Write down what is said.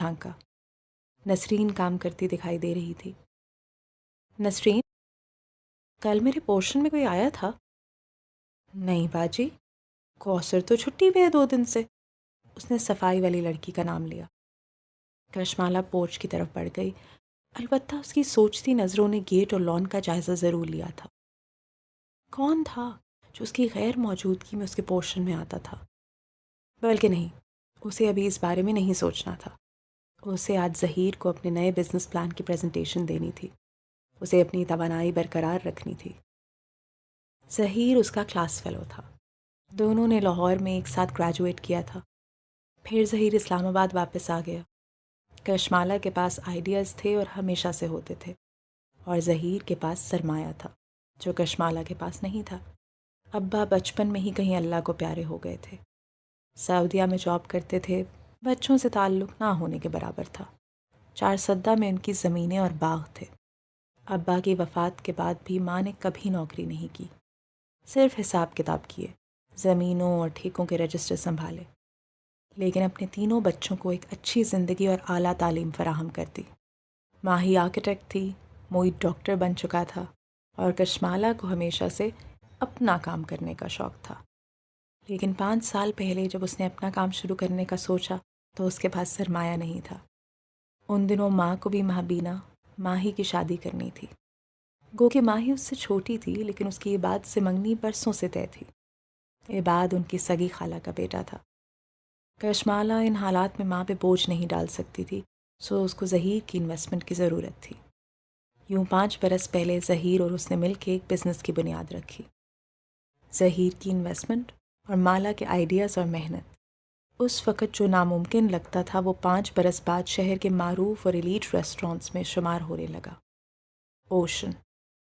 جھانکا۔ نسرین کام کرتی دکھائی دے رہی تھی۔ نسرین، کل میرے پورشن میں کوئی آیا تھا؟ نہیں باجی، کوثر تو چھٹی پہ ہے 2 دن سے۔ اس نے صفائی والی لڑکی کا نام لیا۔ کرشمالا پورچ کی طرف بڑھ گئی، البتہ اس کی سوچتی نظروں نے گیٹ اور لان کا جائزہ ضرور لیا تھا۔ کون تھا جو اس کی غیر موجودگی میں اس کے پورشن میں آتا تھا؟ بلکہ نہیں، اسے ابھی اس بارے میں نہیں سوچنا تھا۔ اسے آج ظہیر کو اپنے نئے بزنس پلان کی پریزنٹیشن دینی تھی۔ اسے اپنی توانائی برقرار رکھنی تھی۔ ظہیر اس کا کلاس فیلو تھا۔ دونوں نے لاہور میں ایک ساتھ گریجویٹ کیا تھا۔ پھر ظہیر اسلام آباد واپس آ گیا۔ کرشمالا کے پاس آئیڈیاز تھے اور ہمیشہ سے ہوتے تھے، اور ظہیر کے پاس سرمایہ تھا جو کرشمالا کے پاس نہیں تھا۔ ابا بچپن میں ہی کہیں اللہ کو پیارے ہو گئے تھے۔ سعودیہ میں جاب کرتے تھے، بچوں سے تعلق نہ ہونے کے برابر تھا۔ 4 میں ان کی زمینیں اور باغ تھے۔ ابا کی وفات کے بعد بھی ماں نے کبھی نوکری نہیں کی، صرف حساب کتاب کیے، زمینوں اور ٹھیکوں کے رجسٹر سنبھالے، لیکن اپنے تینوں بچوں کو ایک اچھی زندگی اور اعلیٰ تعلیم فراہم کرتی۔ ماہی آرکیٹیکٹ تھی، موئی ڈاکٹر بن چکا تھا، اور کرشمالا کو ہمیشہ سے اپنا کام کرنے کا شوق تھا۔ لیکن 5 سال پہلے جب اس نے اپنا کام شروع کرنے کا سوچا تو اس کے پاس سرمایہ نہیں تھا۔ ان دنوں ماں کو بھی مہابینا ماہی کی شادی کرنی تھی۔ گو کہ ماہی اس سے چھوٹی تھی، لیکن اس کی عباد سے منگنی برسوں سے طے تھی۔ عباد ان کی سگی خالہ کا بیٹا تھا۔ کرشمالا ان حالات میں ماں پہ بوجھ نہیں ڈال سکتی تھی، سو اس کو ظہیر کی انویسٹمنٹ کی ضرورت تھی۔ یوں 5 برس پہلے ظہیر اور اس نے مل کے ایک بزنس کی بنیاد رکھی۔ ظہیر کی انویسٹمنٹ اور مالا کے آئیڈیاز اور محنت، اس وقت جو ناممکن لگتا تھا وہ 5 برس بعد شہر کے معروف اور ایلیٹ ریسٹورانٹس میں شمار ہونے لگا۔ اوشن